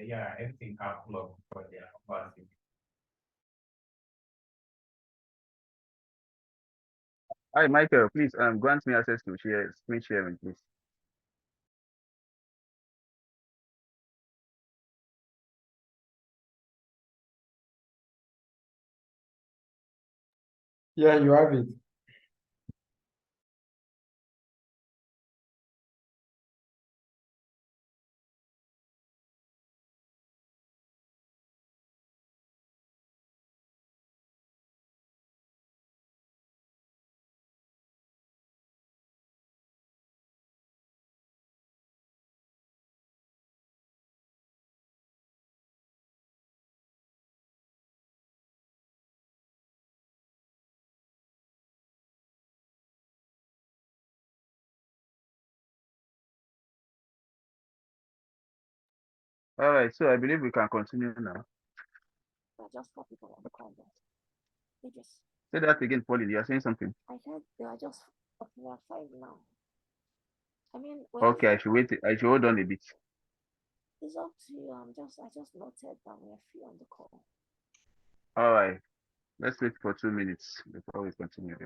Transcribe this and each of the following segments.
Yeah, everything have locked for their capacity. Hi, Michael, please grant me access to share screen sharing, please. Yeah, you have it. All right, so I believe we can continue now. There are just 4 people on the call. They just, Say that again, Pauline. You are saying something. I said there are just there are 5 now. I mean, when Okay, I should wait. I should hold on a bit. it's up to you. I just noted that we are few on the call. All right, let's wait for 2 minutes before we continue.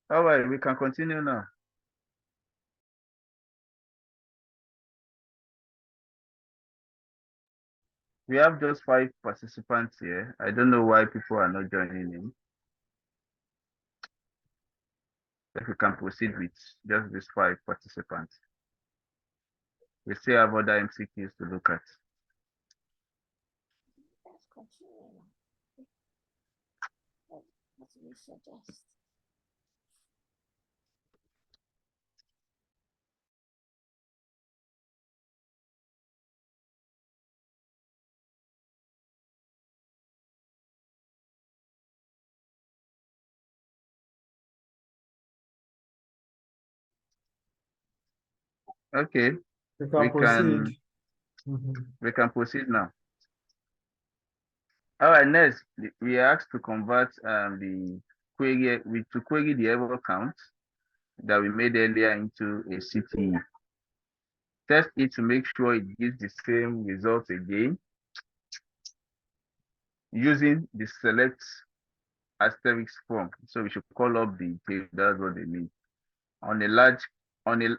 All right, we can continue now. We have just 5 participants here. I don't know why people are not joining in. If we can proceed with just these 5 participants. We still have other MCQs to look at. Let's continue now. What do we suggest? Okay, You we can proceed. we can proceed now. All right, next we are asked to convert the query to query the error count that we made earlier into a CTE. Test it to make sure it gives the same result again using the select asterisk form. So we should call up the table. That's what they mean. On a large on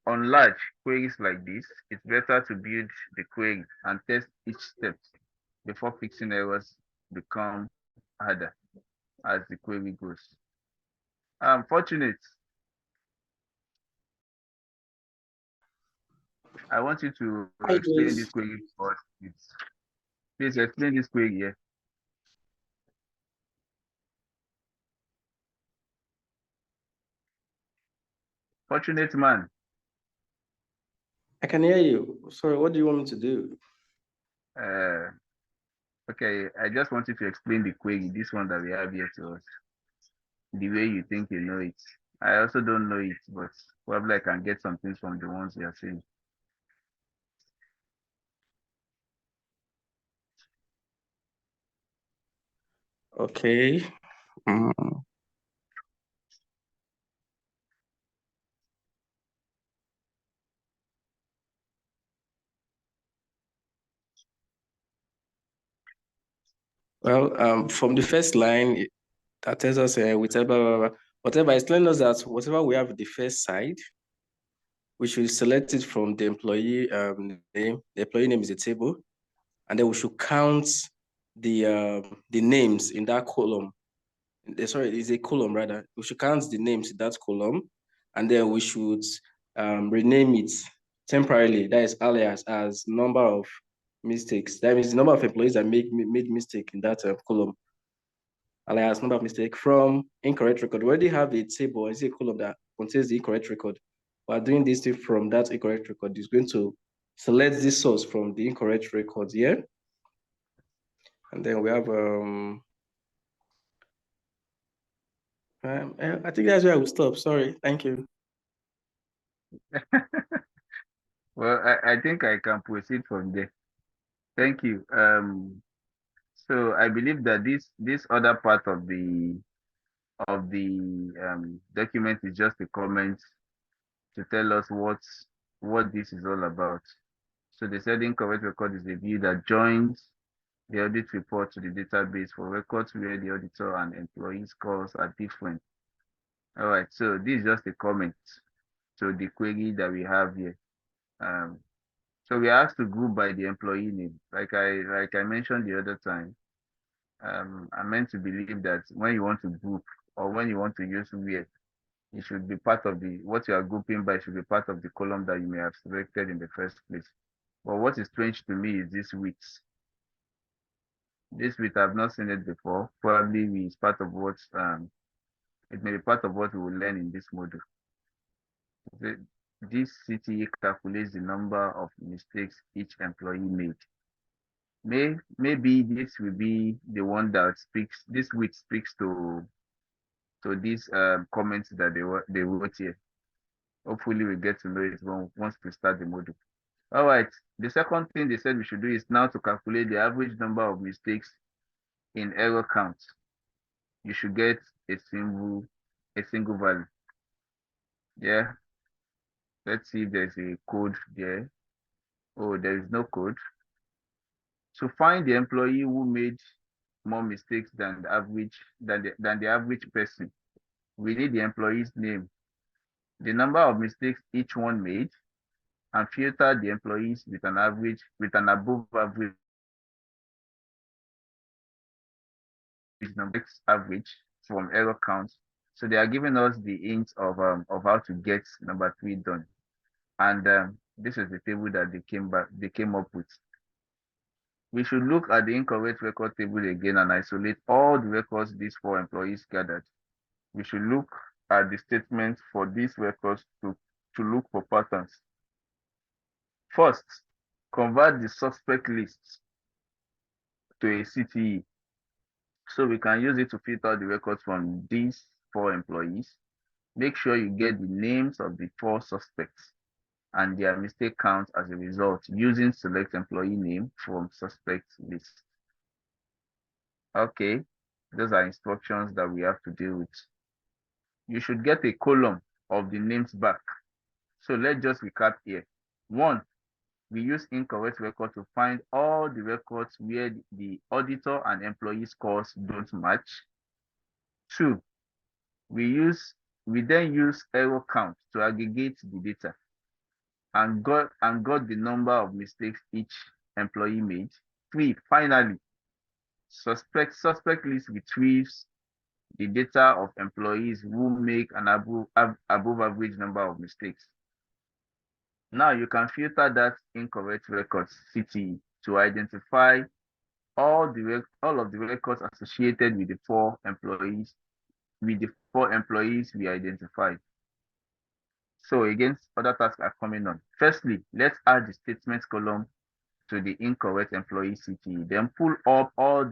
large queries like this, it's better to build the query and test each step before fixing errors become harder as the query goes. Fortunate. I want you to explain this query for us. Please explain this query here. Fortunate man. I can hear you. Sorry, what do you want me to do? Okay, I just want you to explain the query, this one that we have here to us, the way you think you know it. I also don't know it, but probably I can get some things from the ones you are saying. Okay. Well, from the first line, that tells us whatever is telling us that whatever we have at the first side, we should select it from the employee name. The employee name is a table, and then we should count the names in that column. Sorry, it's a column rather. We should count the names in that column, and then we should rename it temporarily, that is alias, as number of mistakes. That means the number of employees that made mistake in that column. Alias number of mistake from incorrect record. We already have a table, is a column that contains the incorrect record. We are doing this thing from that incorrect record. It's going to select this source from the incorrect record here. And then we have I think that's where I will stop. Sorry, thank you. Well, I think I can proceed from there. Thank you. So I believe that this other part of the document is just a comment to tell us what this is all about. So they said incorrect record is a view that joins the audit report to the database for records where the auditor and employee scores are different. All right, so this is just a comment to the query that we have here. So we are asked to group by the employee name. Like I mentioned the other time, I'm meant to believe that when you want to group or when you want to use where, it should be part of what you are grouping by should be part of the column that you may have selected in the first place. But what is strange to me is this width. This width, I've not seen it before. Probably it's part of what it may be part of what we will learn in this module. This CTE calculates the number of mistakes each employee made. Maybe this will be the one that speaks. This width speaks to these comments that they wrote here. Hopefully, we get to know it once we start the module. All right. The second thing they said we should do is now to calculate the average number of mistakes in error count. You should get a single value. Yeah. Let's see if there's a code there. Oh, there is no code. To find the employee who made more mistakes than the average person, we need the employee's name, the number of mistakes each one made, and filter the employees with an above average number average from error counts. So they are giving us the hint of how to get number 3 done. And this is the table that they came up with. We should look at the incorrect record table again and isolate all the records these 4 employees gathered. We should look at the statements for these records to look for patterns. First, convert the suspect list to a CTE. So we can use it to filter the records from these 4 employees. Make sure you get the names of the 4 suspects and their mistake count as a result using select employee name from suspect list. Okay, those are instructions that we have to deal with. You should get a column of the names back. So let's just recap here. 1, we use incorrect record to find all the records where the auditor and employee scores don't match. 2, we then use error count to aggregate the data and got the number of mistakes each employee made. 3, finally, suspect list retrieves the data of employees who make an above average number of mistakes. Now you can filter that incorrect records CTE to identify all of the records associated with the 4 employees we identified. So again, other tasks are coming on. Firstly, let's add the statements column to the incorrect employee CTE. Then pull up all of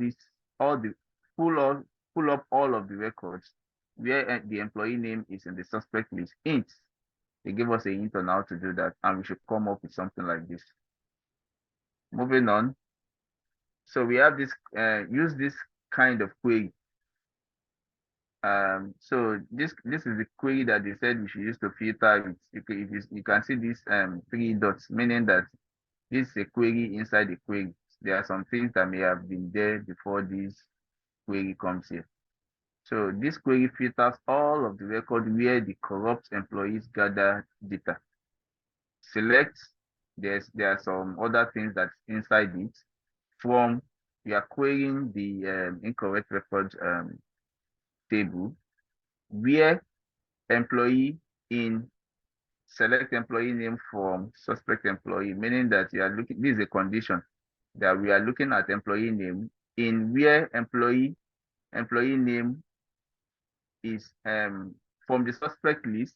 the records where the employee name is in the suspect list. Hint. They give us a hint on how to do that, and we should come up with something like this. Moving on. So we have this, use this kind of query. So this is the query that they said we should use to filter it. You can see these 3 dots, meaning that this is a query inside the query. There are some things that may have been there before this query comes here. So this query filters all of the record where the corrupt employees gather data. Select, there are some other things that's inside it. From, we are querying the incorrect record table where employee in select employee name from suspect employee, meaning that you are looking, this is a condition that we are looking at employee name in where employee name is from the suspect list,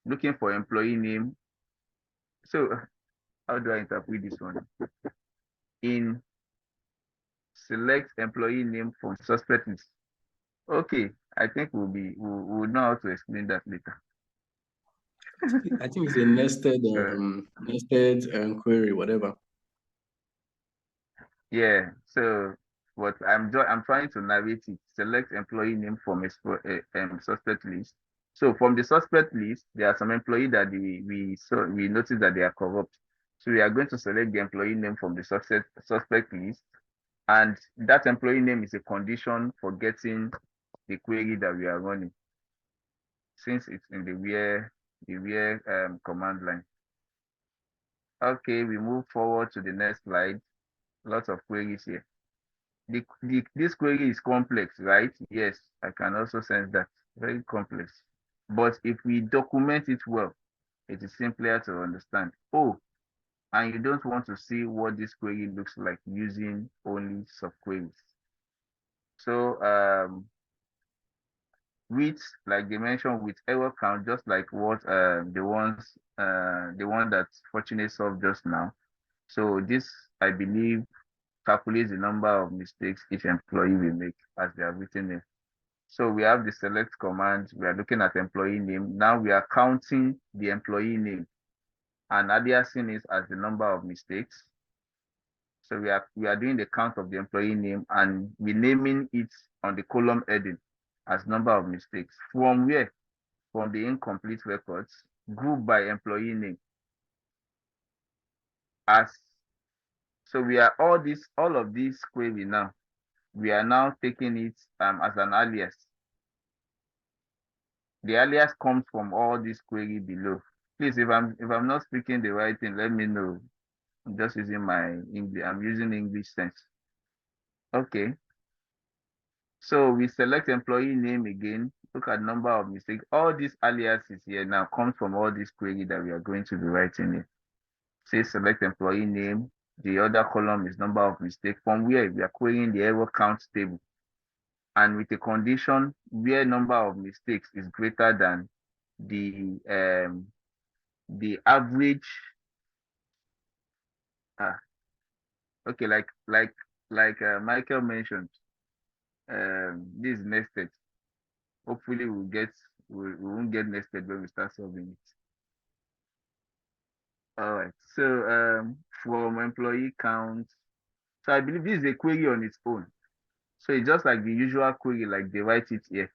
looking for employee name. So how do I interpret this one? In select employee name from suspect list. Okay, I think we'll know how to explain that later. I think it's a nested query, whatever. Yeah, so what I'm trying to narrate it. Select employee name from a suspect list. So from the suspect list, there are some employee that we notice that they are corrupt. So we are going to select the employee name from the suspect list, and that employee name is a condition for getting the query that we are running, since it's in the where command line. Okay, we move forward to the next slide. Lots of queries here. This query is complex, right? Yes, I can also sense that. Very complex. But if we document it well, it is simpler to understand. Oh, and you don't want to see what this query looks like using only subqueries. So with, like they mentioned, with error count, just like what the one that Fortunate solved just now. So this, I believe, calculates the number of mistakes each employee will make as they are written in. So we have the select command. We are looking at employee name. Now we are counting the employee name and aliasing it as the number of mistakes. So we are doing the count of the employee name and renaming it on the column heading as number of mistakes. From where? From the incomplete records, grouped by employee name. So we are all of these query now. We are now taking it as an alias. The alias comes from all this query below. Please, if I'm not speaking the right thing, let me know. I'm just using my English. I'm using English sense. Okay. So we select employee name again. Look at number of mistakes. All these aliases here now comes from all this query that we are going to be writing in. Say select employee name. The other column is number of mistakes. From where we are querying the error count table, and with a condition where number of mistakes is greater than the average. Okay, like Michael mentioned, this is nested. Hopefully we won't get nested when we start solving it. All right, so from employee count, so I believe this is a query on its own. So it's just like the usual query, like they write it here.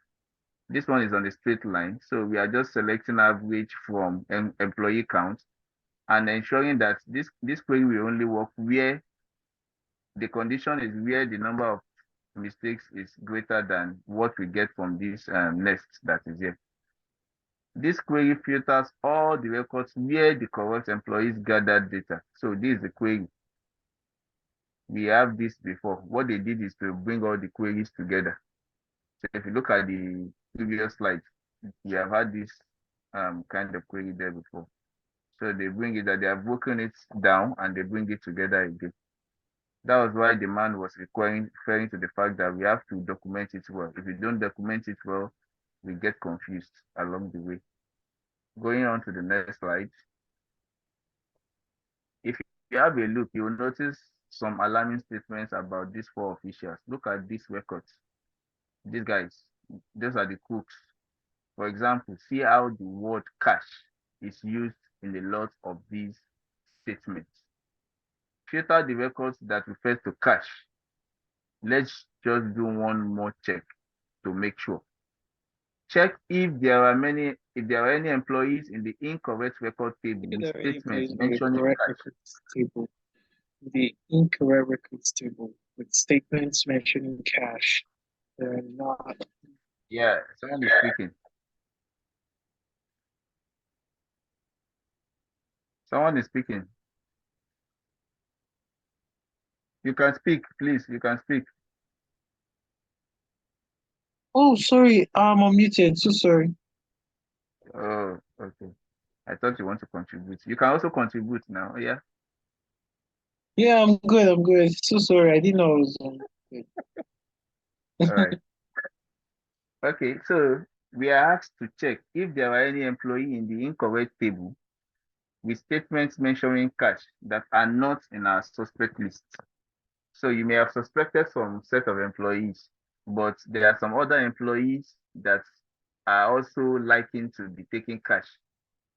This one is on the straight line. So we are just selecting average from employee count and ensuring that this query will only work where the condition is where the number of mistakes is greater than what we get from this nest that is here. This query filters all the records where the correct employees gathered data. So this is the query. We have this before. What they did is to bring all the queries together. So if you look at the previous slide, we have had this kind of query there before. So they bring it that they have broken it down and they bring it together again. That was why the man was referring to the fact that we have to document it well. If we don't document it well, we get confused along the way. Going on to the next slide. If you have a look, you will notice some alarming statements about these 4 officials. Look at these records. These guys, those are the cooks. For example, see how the word cash is used in a lot of these statements. Filter the records that refer to cash. Let's just do one more check to make sure. Check if there are any employees in the incorrect record table with statements mentioning cash. The incorrect records table with statements mentioning cash. They're not. Yeah, someone is speaking. Someone is speaking. You can speak, please. You can speak. Oh, sorry. I'm unmuted. So sorry. Oh, okay. I thought you want to contribute. You can also contribute now. Yeah. Yeah, I'm good. I'm good. So sorry. I didn't know I was on. Good. All right. Okay. So we are asked to check if there are any employee in the incorrect table with statements mentioning cash that are not in our suspect list. So you may have suspected some set of employees, but there are some other employees that are also liking to be taking cash,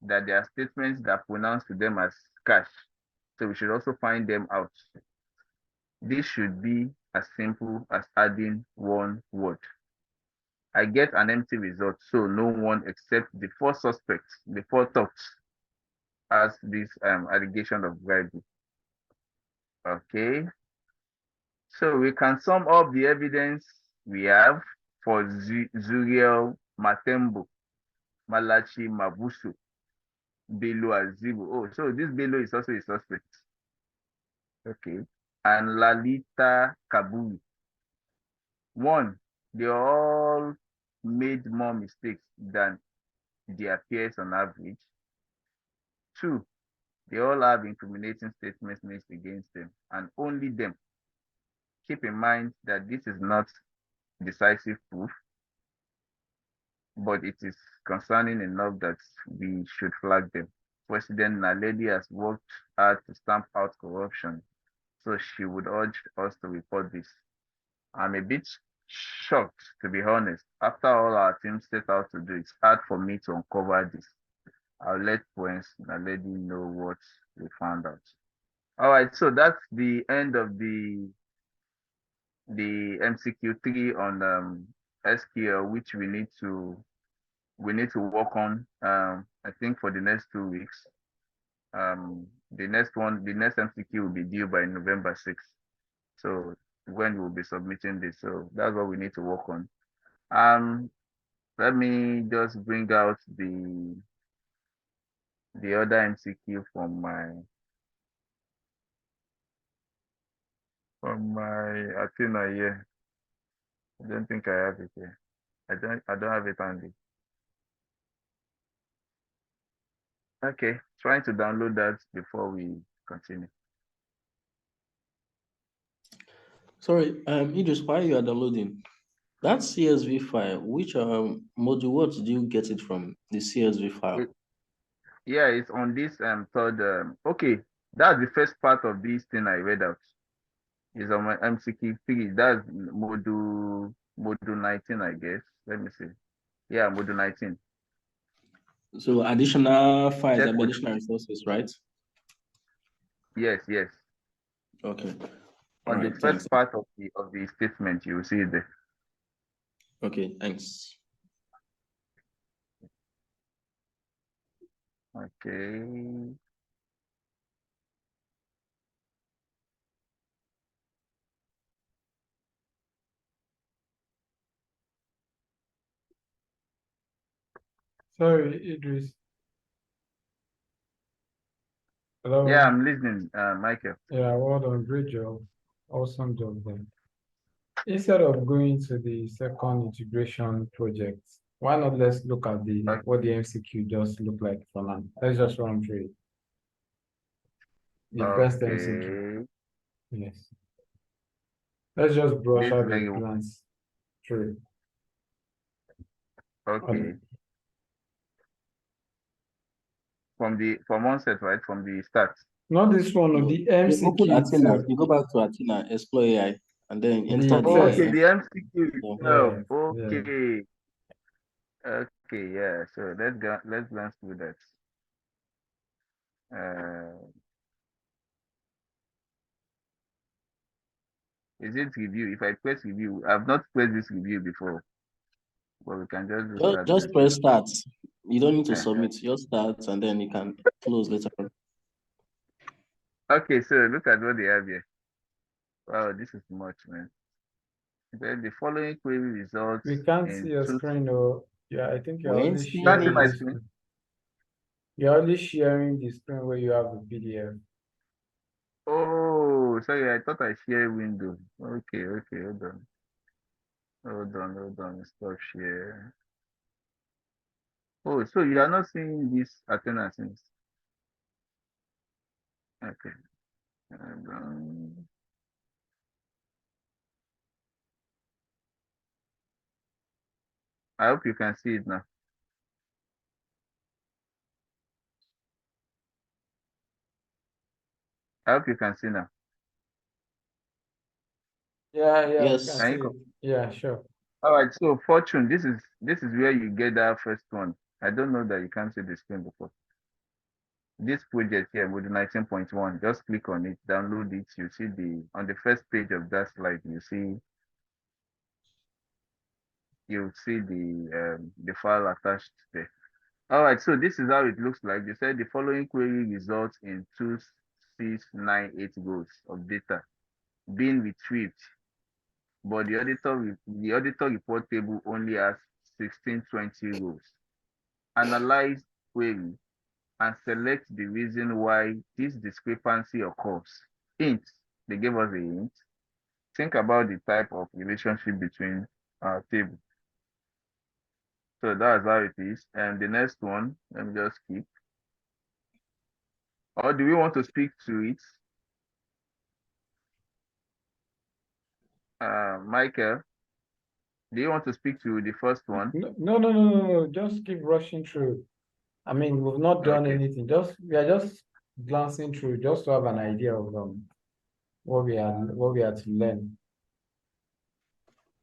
that there are statements that pronounce to them as cash. So we should also find them out. This should be as simple as adding one word. I get an empty result, so no one except the four suspects, the four thugs, has this allegation of bribery. Okay, so we can sum up the evidence we have for Zuriel Matembo, Malachi Mabusu, Bello Azibu. Oh, so this Bello is also a suspect. Okay, and Lalita Kabui. One, they all made more mistakes than their peers on average. Two, they all have incriminating statements made against them, and only them. Keep in mind that this is not decisive proof, but it is concerning enough that we should flag them. President Naledi has worked hard to stamp out corruption, so she would urge us to report this. I'm a bit shocked, to be honest. After all our team set out to do, it's hard for me to uncover this. I'll let Prince Naledi know what we found out. All right, so that's the end of the MCQ3 on SQL, which we need to work on. I think for the next 2 weeks. The next MCQ will be due by November 6th. So when we'll be submitting this, so that's what we need to work on. Let me just bring out the other MCQ from my Athena here. I don't think I have it here. I don't have it handy. Okay, trying to download that before we continue. Sorry, Idris, while you are downloading that CSV file, which module, what do you get it from? The CSV file. Yeah, it's on this third. Okay, that's the first part of this thing I read out. It's on my MCQ3. That's module 19, I guess. Let me see. Yeah, module 19. So additional files, Check module. additional resources, right? Yes, yes. Okay. All On the right, first thanks. part of the statement, you will see it there. Okay, thanks. Okay. Sorry, Idris. Hello. Yeah, I'm listening, Michael. Yeah, well done. Great job. Awesome job there. Instead of going to the second integration project, why not let's look at what the MCQ just look like for now. Let's just run through it. The first MCQ. Okay. Yes. Let's just brush This out the very glance through it. okay. From onset, right? From the start. Not this one, No, the you open MCQ Athena, itself. you go back to Athena, explore AI, and then enter The the Okay, test. the MCQ Yeah. itself. Yeah. Okay. Okay, yeah. So let's glance through that. Is it review? If I press review, I've not pressed this review before, but we can just do start. Just press start. You don't need to Uh-huh. submit. Just start, and then you can close later on. Okay, so look at what they have here. Wow, this is much, man. Then the following query results We can't in see your two. screen, or yeah, I think you're When only see Can't see sharing my the me, screen. screen. You're only sharing the screen where you have the PDF. Oh, sorry, I thought I share window. Okay, hold on. Hold on, stop share. Oh, so you are not seeing this attendances. Okay. I hope you can see it now. I hope you can see now. Yeah, we Yes. can Can see you it. Yeah, sure. All right, so Fortune, this is where you get that first one. I don't know that you can't see the screen before. This project here with the 19.1, just click on it, download it. You see on the first page of that slide, you see the file attached there. All right, so this is how it looks like. They said the following query results in 2698 rows of data being retrieved, but the auditor report table only has 1620 rows. Analyze query and select the reason why this discrepancy occurs. Hint, they gave us a hint. Think about the type of relationship between our table. So that's how it is. And the next one, let me just skip. Or do we want to speak to it? Michael, do you want to speak to the first one? No. Just keep rushing through. I mean, we've not done Okay. anything. We are just glancing through just to have an idea of what we are to learn.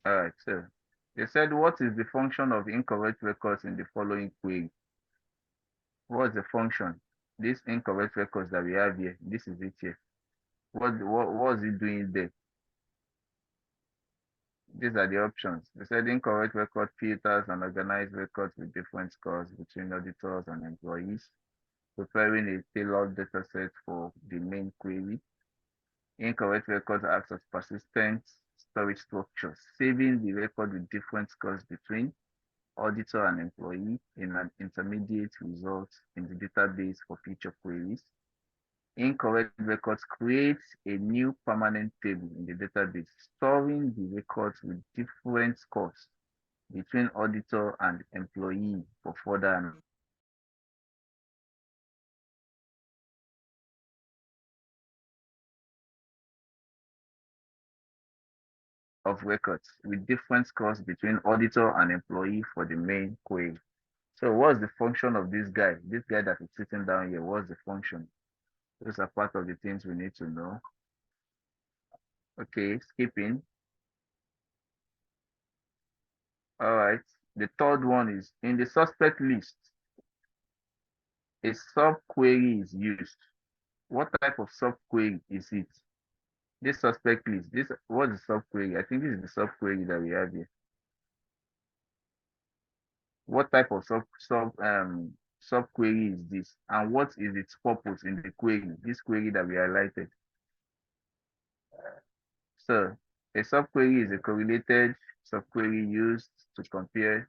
All right, so they said, what is the function of incorrect records in the following query? What's the function? These incorrect records that we have here, this is it here. What is it doing there? These are the options. They said incorrect record filters and organized records with different scores between auditors and employees, preparing a tailored data set for the main query. Incorrect records acts as persistent storage structures, saving the record with different scores between auditor and employee in an intermediate result in the database for future queries. Incorrect records creates a new permanent table in the database, storing the records with different scores between auditor and employee for further of records with different scores between auditor and employee for the main query. So what's the function of this guy? This guy that is sitting down here, what's the function? Those are part of the things we need to know. Okay, skipping. All right. The third one is in the suspect list, a subquery is used. What type of subquery is it? This suspect list, what's the subquery? I think this is the subquery that we have here. What type of subquery is this? And what is its purpose in the query? This query that we highlighted. So a subquery is a correlated subquery used to compare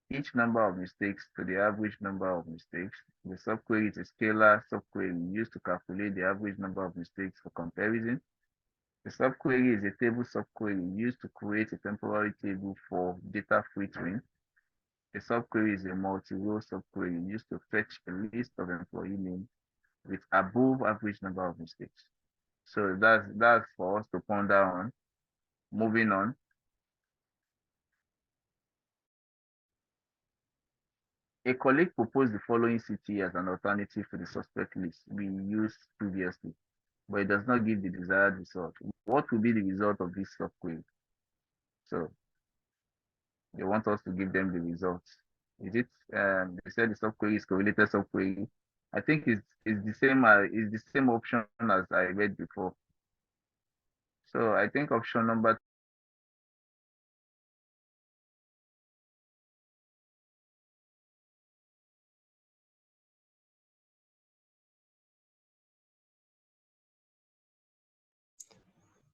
each number of mistakes to the average number of mistakes. The subquery is a scalar subquery used to calculate the average number of mistakes for comparison. The subquery is a table subquery used to create a temporary table for data filtering. A subquery is a multi-row subquery used to fetch a list of employee names with above average number of mistakes. So that's for us to ponder on. Moving on. A colleague proposed the following city as an alternative to the suspect list we used previously, but it does not give the desired result. What will be the result of this subquery? So they want us to give them the results. Is it? They said the subquery is correlated subquery. I think it's the same. It's the same option as I read before. So I think option number.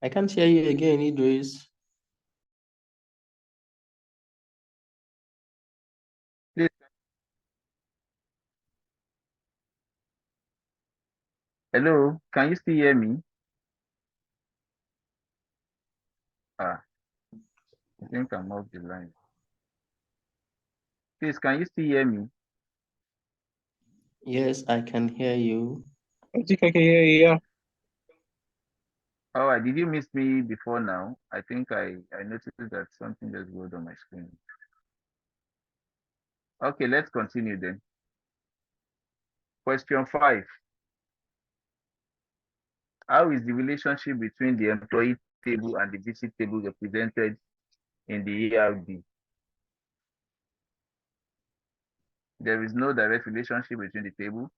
I can't hear you again, Idris. Please. Hello, can you still hear me? I think I'm off the line. Please, can you still hear me? Yes, I can hear you. I think I can hear you. Yeah. All right, did you miss me before now? I think I noticed that something just rolled on my screen. Okay, let's continue then. Question 5. How is the relationship between the employee table and the visit table represented in the ERB? There is no direct relationship between the table.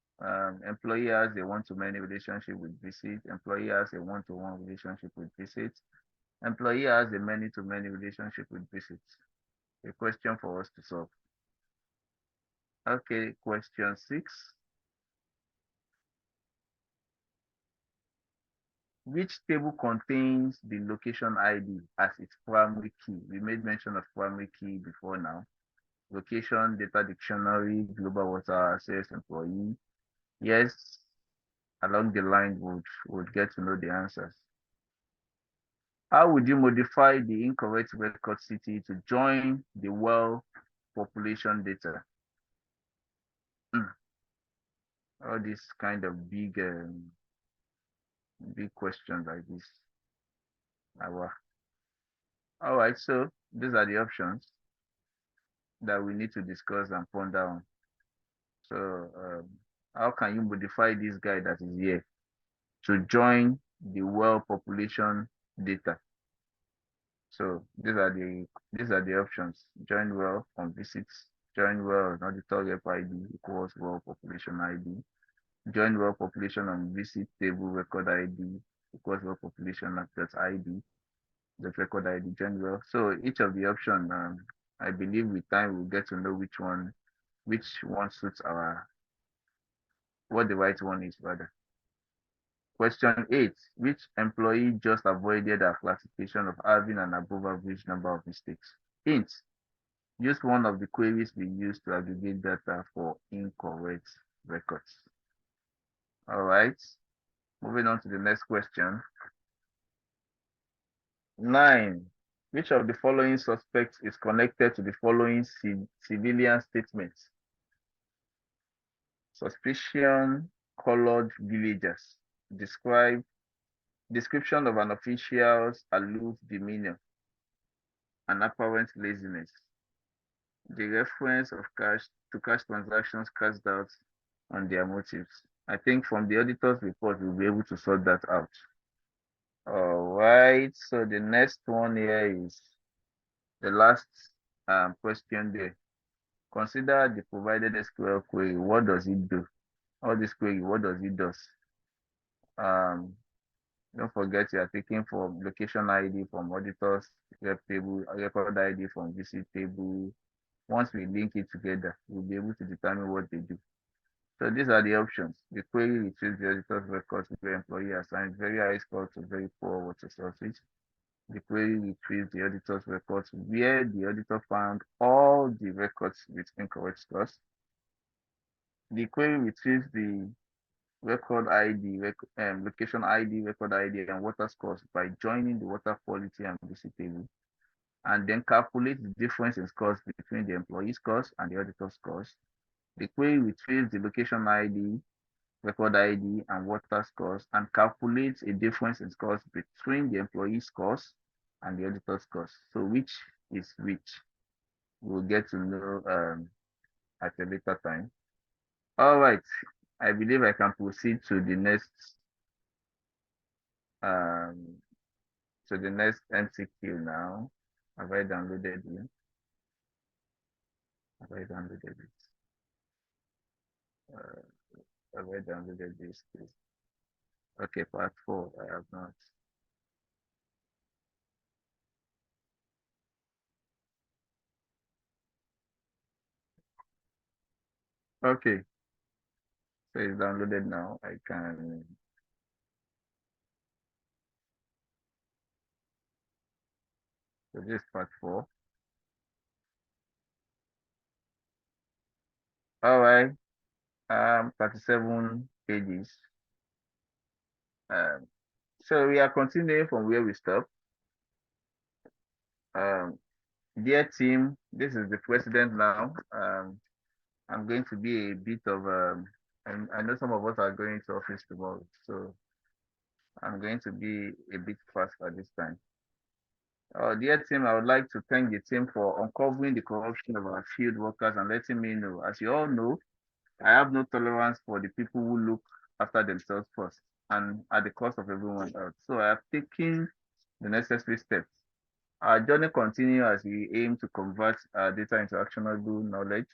Employee has a one-to-many relationship with visit. Employee has a one-to-one relationship with visit. Employee has a many-to-many relationship with visit. A question for us to solve. Okay, question 6. Which table contains the location ID as its primary key? We made mention of primary key before now. Location, data dictionary, global water access, employee. Yes, along the line would get to know the answers. How would you modify the incorrect record city to join the well population data? All these kind of big questions like this. All right, so these are the options that we need to discuss and ponder on. So how can you modify this guy that is here to join the well population data? So these are the options. Join well on visits, join well on auditor rep ID equals well population ID, join well population on visit table record ID equals well population plus ID, the record ID, join well. So each of the options, I believe with time we'll get to know which one suits what the right one is rather. Question 8. Which employee just avoided a classification of having an above average number of mistakes? Hint. Use one of the queries we use to aggregate data for incorrect records. All right. Moving on to the next question. 9. Which of the following suspects is connected to the following civilian statements? Suspicion colored villagers. Description of an official's aloof demeanor and apparent laziness. The reference of cash transactions cast doubt on their motives. I think from the auditor's report, we'll be able to sort that out. All right, so the next one here is the last question there. Consider the provided SQL query. What does it do? All this query, what does it do? Don't forget you are taking from location ID from auditors rep table, record ID from visit table. Once we link it together, we'll be able to determine what they do. So these are the options. The query retrieves the auditor's records where employee assigned very high score to very poor water sources. The query retrieves the auditor's records where the auditor found all the records with incorrect scores. The query retrieves the record ID, location ID, record ID, and water scores by joining the water quality and visit table, and then calculate the difference in scores between the employee scores and the auditor scores. The query retrieves the location ID, record ID, and water scores, and calculates a difference in scores between the employee scores and the auditor scores. So which is which? We'll get to know at a later time. All right, I believe I can proceed to the next MCQ now. Have I downloaded it? Have I downloaded it? Have I downloaded this? Okay, part 4. I have not. Okay, so it's downloaded now. I can. So this is part 4. All right. 37 pages. So we are continuing from where we stopped. Dear team, this is the president now. I'm going to be a bit of And I know some of us are going to office tomorrow, so I'm going to be a bit faster this time. Dear team, I would like to thank the team for uncovering the corruption of our field workers and letting me know. As you all know, I have no tolerance for the people who look after themselves first and at the cost of everyone else. So I have taken the necessary steps. Our journey continues as we aim to convert our data into actionable knowledge.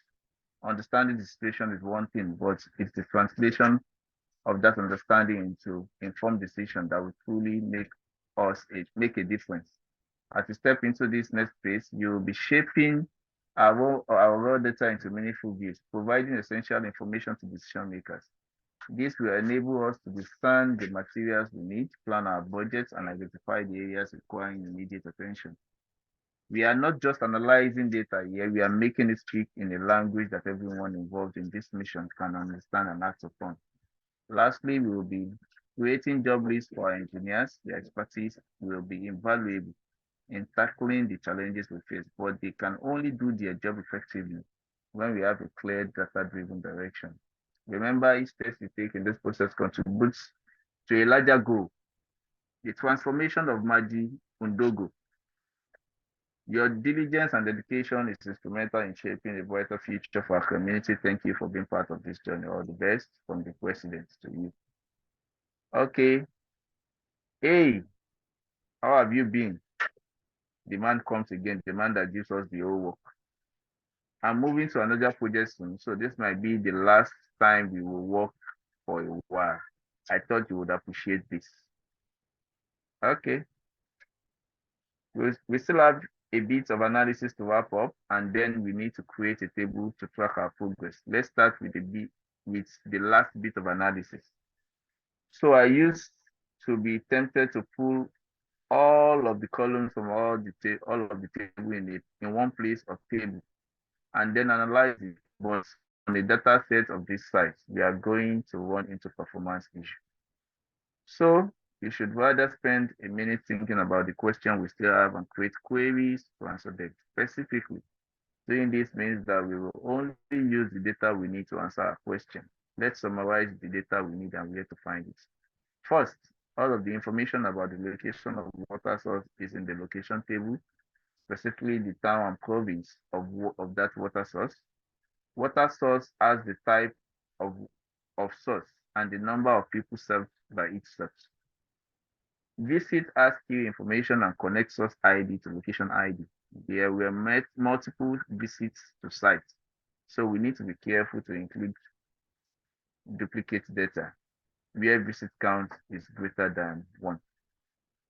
Understanding the situation is one thing, but it's the translation of that understanding into informed decision that will truly make a difference. As you step into this next phase, you will be shaping our raw data into meaningful views, providing essential information to decision makers. This will enable us to discern the materials we need, plan our budgets, and identify the areas requiring immediate attention. We are not just analyzing data here, we are making it speak in a language that everyone involved in this mission can understand and act upon. Lastly, we will be creating job lists for our engineers. Their expertise will be invaluable in tackling the challenges we face, but they can only do their job effectively when we have a clear data-driven direction. Remember, each step you take in this process contributes to a larger goal, the transformation of Maji Undogo. Your diligence and dedication is instrumental in shaping a brighter future for our community. Thank you for being part of this journey. All the best from the president to you. Okay. Hey, how have you been? The man comes again, the man that gives us the whole work. I'm moving to another project soon, so this might be the last time we will work for a while. I thought you would appreciate this. Okay. We still have a bit of analysis to wrap up, and then we need to create a table to track our progress. Let's start with the last bit of analysis. So I used to be tempted to pull all of the columns from all of the table in one place of table and then analyze it. But on a data set of this size, we are going to run into performance issue. So you should rather spend a minute thinking about the question we still have and create queries to answer them specifically. Doing this means that we will only use the data we need to answer our question. Let's summarize the data we need and where to find it. First, all of the information about the location of water source is in the location table, specifically the town and province of that water source. Water source has the type of source and the number of people served by each source. Visit asks you information and connect source ID to location ID. There were multiple visits to sites, so we need to be careful to include duplicate data where visit count is greater than 1.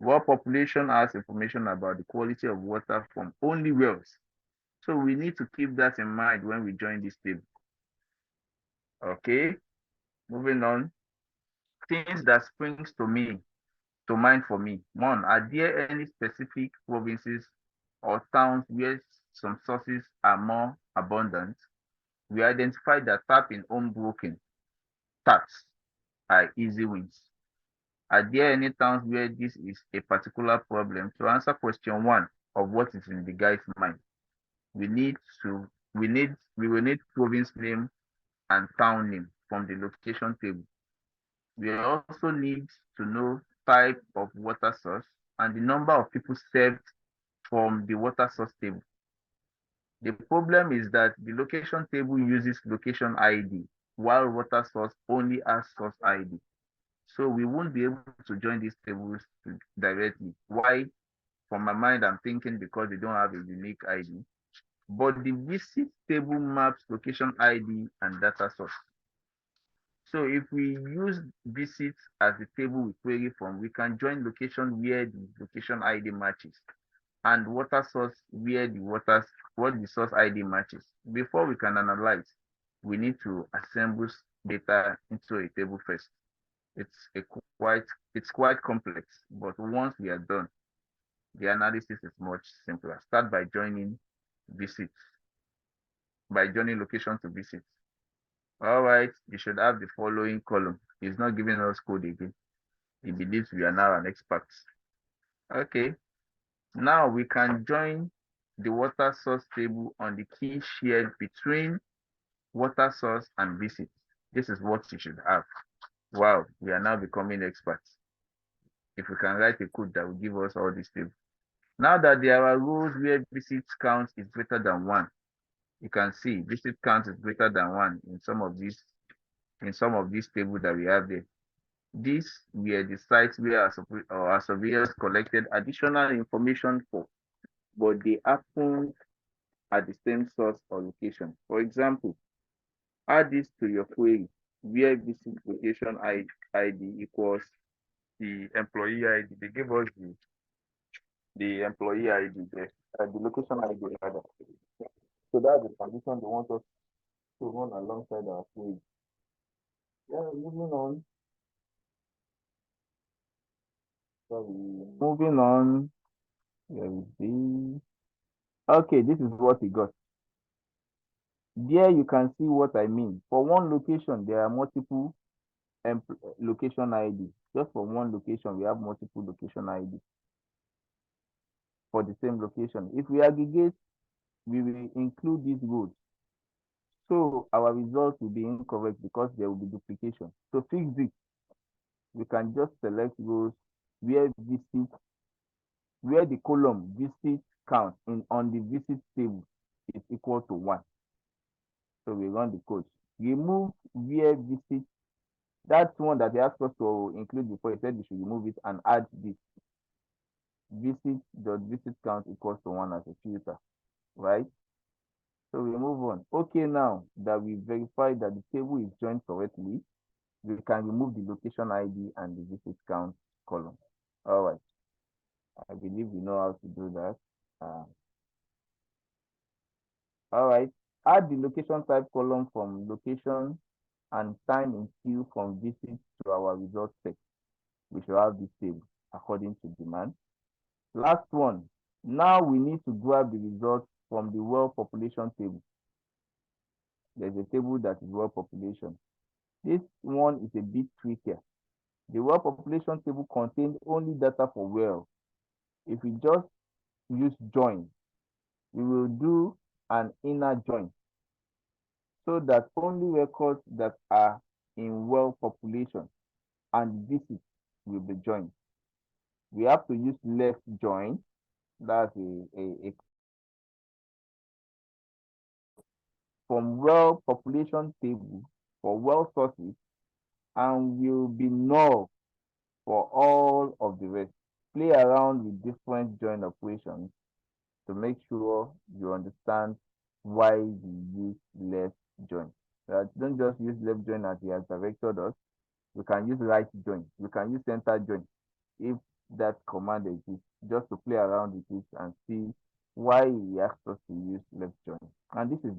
World population has information about the quality of water from only wells. So we need to keep that in mind when we join this table. Okay, moving on. Things that springs to mind for me. One, are there any specific provinces or towns where some sources are more abundant? We identified that tapping unbroken taps are easy wins. Are there any towns where this is a particular problem? To answer question 1 of what is in the guy's mind, we will need province name and town name from the location table. We also need to know type of water source and the number of people served from the water source table. The problem is that the location table uses location ID, while water source only has source ID. So we won't be able to join these tables directly. Why? From my mind, I'm thinking because they don't have a unique ID. But the visit table maps location ID and data source. So if we use visit as the table we query from, we can join location where the location ID matches and water source where the source ID matches. Before we can analyze, we need to assemble data into a table first. It's quite complex, but once we are done, the analysis is much simpler. Start by joining location to visit. All right, you should have the following column. He's not giving us code again. He believes we are now an expert. Okay, now we can join the water source table on the key shared between water source and visit. This is what you should have. Wow, we are now becoming experts. If we can write a code that will give us all these things. Now that there are rules where visit count is greater than 1, you can see visit count is greater than 1 in some of these tables that we have there. These were the sites where our surveyors collected additional information for, but they happened at the same source or location. For example, add this to your query where visit location ID equals the employee ID. They gave us the employee ID there, the location ID rather. So that's the condition they want us to run alongside our query. Yeah, moving on. Sorry, moving on. There is the. Okay, this is what we got. There you can see what I mean. For one location, there are multiple location ID. Just for one location, we have multiple location ID for the same location. If we aggregate, we will include these rows. So our results will be incorrect because there will be duplication. To fix this, we can just select rows where the column visit count on the visit table is equal to 1. So we run the code. Remove where visit. That's one that they asked us to include before. He said we should remove it and add this. Visit count equals to 1 as a filter, right? So we move on. Okay, now that we verified that the table is joined correctly, we can remove the location ID and the visit count column. All right. I believe we know how to do that. All right. Add the location type column from location and time in queue from visit to our result set. We should have this table according to demand. Last one. Now we need to grab the results from the world population table. There's a table that is world population. This one is a bit trickier. The world population table contains only data for world. If we just use join, we will do an inner join so that only records that are in world population and visit will be joined. We have to use left join. That's a from world population table for world sources and will be null for all of the rest. Play around with different join operations to make sure you understand why we use left join. Don't just use left join as he has directed us. We can use right join. We can use center join if that command exists, just to play around with it and see why he asked us to use left join. And this is